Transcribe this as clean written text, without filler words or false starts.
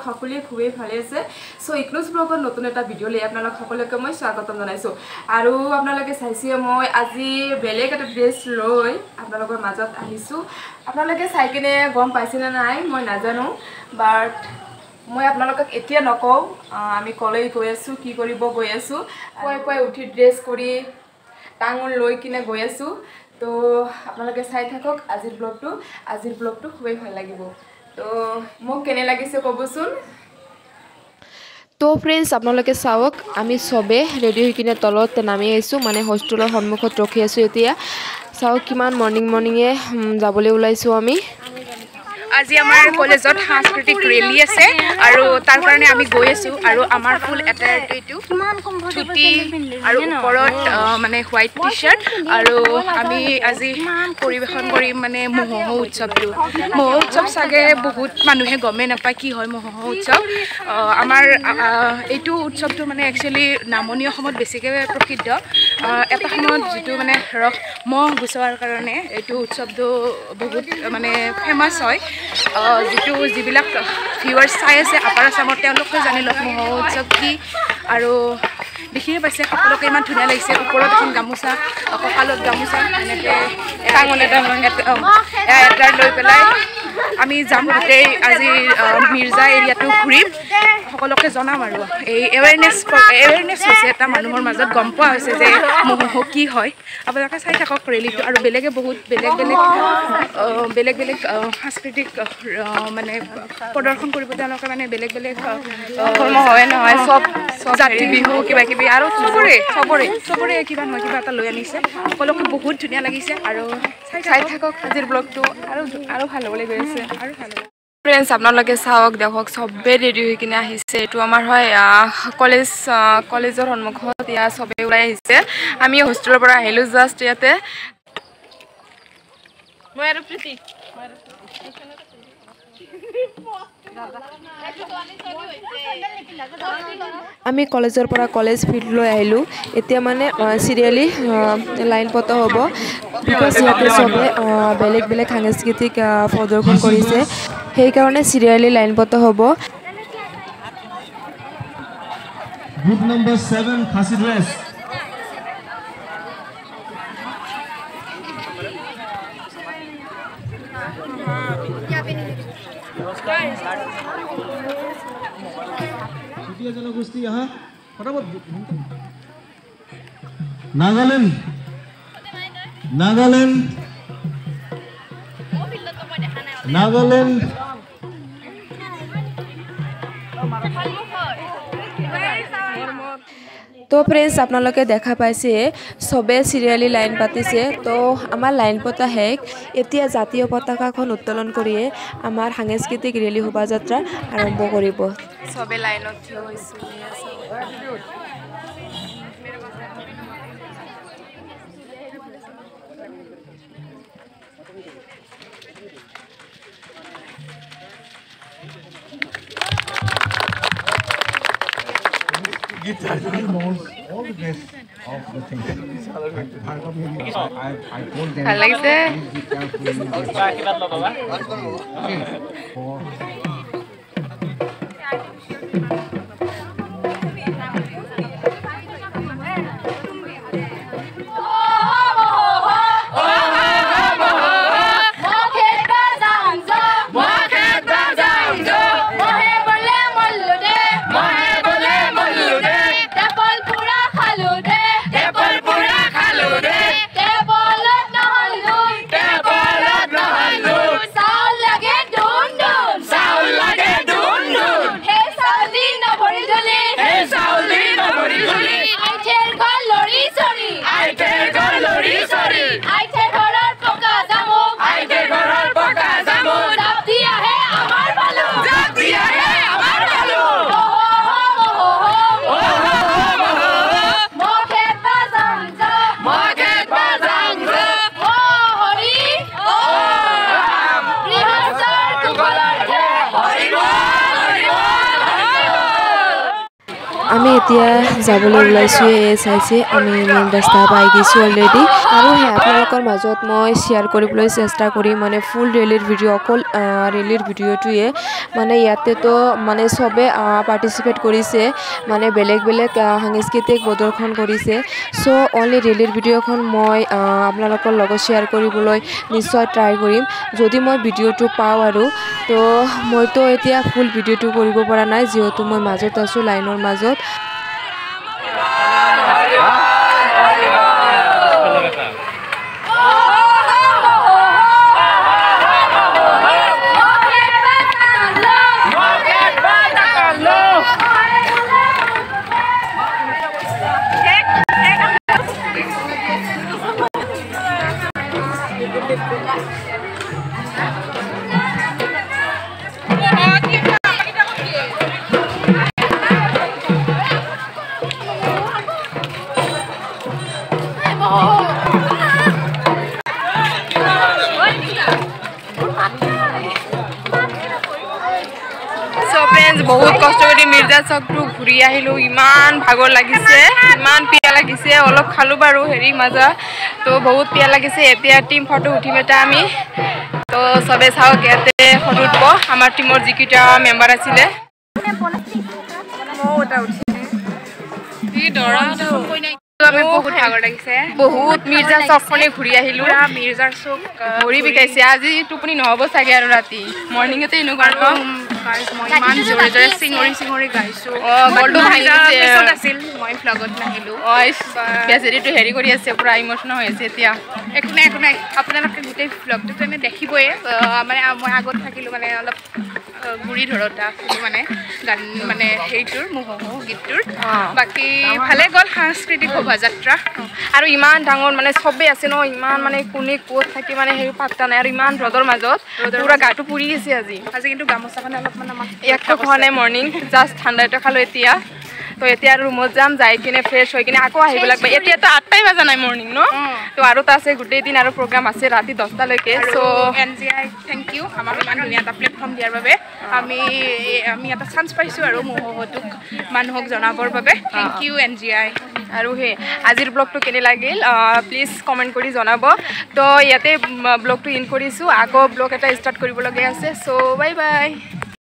সকলোৱে খুবেই ভালে আছে সো ইকনোস ব্লগৰ নতুন এটা ভিডিও লৈ আপোনালোক সকলোকে মই স্বাগতম জনাইছো আৰু আপোনালোকে চাইছে মই আজি বেলেগ এটা ড্ৰেছ লৈ আপোনালোকৰ মাজত আহিছো আপোনালোকে চাই কিনে গম পাইছে না নাই মই নাজানো বাট মই আপোনালোকক এতিয়া নকও আমি কলেজ গৈ আছো কি কৰিব গৈ আছো পয় উঠি ড্ৰেছ কৰি টাঙন লৈ কিনে গৈ আছো তো আপোনালোকে চাই থাকক আজিৰ ব্লগটো খুবেই ভাল লাগিব তো মোক কেনে লাগিছে কবচোন তো ফ্ৰেন্ডস আপোনালোকে চাওক আমি সবে ৰেডি হৈ কিনে তলত নামি আইছো মানে হোষ্টেলৰ সন্মুখত ৰখি আছো এতিয়া চাওক কিমান মৰ্নিং যাবলৈ ওলাইছো আমি আজি আমাৰ কলেজত সাংস্কৃতিক ৰেলী আছে আৰু তাৰ কাৰণে আমি গৈ আছো আৰু আমাৰ ফুল এটাৰটো ছুটি আৰু ওপৰত মানে হোৱাইট টি-শাৰ্ট আৰু আমি আজি পৰিবেশন কৰিম মানে মহোহ উৎসৱ চাগে বহুত মানুহে গমে নাপায় কি হয় মহোহ উৎসৱ আমাৰ এইটো উৎসৱটো মানে একচুয়ালি নামনি অসমত বেছিকৈ প্ৰসিদ্ধ এটা সময়ত যেটো মানে মহ গুচোৱাৰ কাৰণে এইটো উৎসৱটো বহুত মানে ফেমাস হয় যেটো যিবিলাক ভিউয়াৰ্স চাই আছে আপাৰ আসামত তেওঁলোকে জানি লওক মহোহ উৎসৱ কি আৰু দেখিয়ে পাইছে সকলোকে ইমান ধুনীয়া লাগিছে ওপৰত এখন গামোচা কঁকালত গামোচা এনেকৈ এটা লৈ পেলাই আমি যাম গোটেই আজি মিৰ্জা এৰিয়াটো ঘূৰিম সকলোকে জনাম আৰু এই এৱেৰনেছ হৈছে এটা মানুহৰ মাজত গম পোৱা হৈছে যে মহোহ কি হয় আপোনালোকে চাই থাকক ৰেলীটো আৰু বেলেগে বহুত বেলেগ সাংস্কৃতিক মানে প্ৰদৰ্শন কৰিব তেওঁলোকে মানে বেলেগ কৰ্ম হয় নহয় সব জাতি বিহু কিবা কিবি আৰু চবৰে কিবা নহয় কিবা এটা লৈ আনিছে সকলোকে বহুত ধুনীয়া লাগিছে আৰু চাই থাকক আজিৰ ব্লগটো আৰু ভাল হ'বলৈ গৈ আছে আৰু ভাল হ'ব ফ্ৰেন্ডস আপোনালোকে চাওক দেখক সবে ৰেডি হৈ কিনে আহিছে এইটো আমাৰ হয় কলেজৰ সন্মুখত ইয়া সবে ওলাই আহিছে আমি হোষ্টেলৰ পৰা আহিলো জাষ্ট ইয়াতে মই আৰু প্ৰীতি আমি কলেজৰ পৰা কলেজ ফিল্ড লৈ আহিলো এতিয়া মানে সিৰিয়ালি লাইন পতা হ'ব বিকজ ইয়াতে সবে বেলেগ সাংস্কৃতিক প্ৰদৰ্শন কৰিছে সেই কাৰণে সিৰিয়ালি লাইন পতা হ'ব Group number 7 Khasi dress जनगोष्ठी यहाँ फटाफट नागालैंड তো ফ্ৰেন্ডস আপোনালোকে দেখা পাইছে সবে সিৰিয়ালি লাইন পাতিছে তো আমাৰ লাইন পতা শেষ এতিয়া জাতীয় পতাকাখন উত্তোলন কৰিয়ে আমাৰ সাংস্কৃতিক ৰেলী শোভাযাত্ৰা আৰম্ভ কৰিব সবে লাইনত থিয় হৈছে all the best of the thing. I told them. I like that. আমি এতিয়া যাবলৈ ওলাইছোঁ চাইছে আমি মেইন ৰাস্তা পাই গৈছোঁ অলৰেডি আৰু আপোনালোকৰ মাজত মই শ্বেয়াৰ কৰিবলৈ চেষ্টা কৰিম মানে ফুল ৰেলীৰ ভিডিঅ' অকল ৰেলীৰ ভিডিঅ'টোৱে মানে ইয়াতেতো মানে চবে পাৰ্টিচিপেট কৰিছে মানে বেলেগ বেলেগ সাংস্কৃতিক প্ৰদৰ্শন কৰিছে চ' অনলি ৰেলীৰ ভিডিঅ'খন মই আপোনালোকৰ লগত শ্বেয়াৰ কৰিবলৈ নিশ্চয় ট্ৰাই কৰিম যদি মই ভিডিঅ'টো পাওঁ আৰু তো মইতো এতিয়া ফুল ভিডিঅ'টো কৰিব পৰা নাই যিহেতু মই মাজত আছোঁ লাইনৰ মাজত बहुत कष्ट कर मिर्जा चौकटो घूरी आहिलो इमान भागर लगिसे इमान पिया लगिसे अलप खालो बारो हेरी मजा तो बहुत पिया लगिसे एतिया टीम फटो उठिम एटा आमी तो सबे चाওক याते फटो उठब आमार टीमर जिकिटा मेम्बार आছিলে बहुत भागर लगिसे बहुत मिर्जा चौकखने घूरी आहिलो मिर्जार चौक घूरी बिकाइसे আজি टुपनी নহব सागे आरो राती मर्निंग एते इनो करब गाइस মই মান জোরে জোরে সিংহৰি গাইছো গলটো ভাঙিছে পিছত আছিল মই ফ্লগত নাহিলো বেজেৰিটো হেৰি কৰি আছে পুৰা ইমোশনাল হৈ আছে এতিয়া একো নাই আপোনালোকে গোটেই ফ্লগটো তুমি দেখিবই মানে মই আগত থাকিলো মানে অলপ গুৰি ধৰটা মানে গান মানে হেইটোৰ মোহো গীতটোৰ বাকি ভালে গল সাংস্কৃতিক শোভাযাত্ৰা আৰু ইমান ডাঙৰ মানে সবে আছে ন ইমান মানে কোনে কোত থাকি মানে হেই পাত্তা নাই আৰু ইমান ৰদৰ মাজত পুৰা গাটো পুৰি গৈছে আজি কিন্তু গামোচাখনে অলপ মানে একটো খোৱা নাই মৰ্নিং জাস্ট ঠাণ্ডা এটা খালো এতিয়া তো এতিয়া ৰুমত যাম যাই কিনে ফ্ৰেছ হৈ কিনে আকৌ আহিব লাগবে এতিয়া তো 8টাই বাজা নাই মৰ্নিং ন তো আৰু তা আছে গুটেই দিন আৰু প্ৰগ্ৰাম আছে ৰাতি 10টা লৈকে সো এনজিআই থ্যাংক ইউ আমাৰ ইমান ধুনীয়া এটা প্লেটফৰ্ম দিয়াৰ বাবে আমি এটা চান্স পাইছো আৰু মোহটোক মানুহক জনাবৰ বাবে থ্যাংক ইউ এনজিআই আৰু হে আজিৰ ব্লগটো কেনে লাগিল প্লিজ কমেন্ট কৰি জনাব তো ইয়াতে ব্লগটো ইন কৰিছো আকৌ ব্লগ এটা ষ্টাৰ্ট কৰিব লগা আছে সো বাই বাই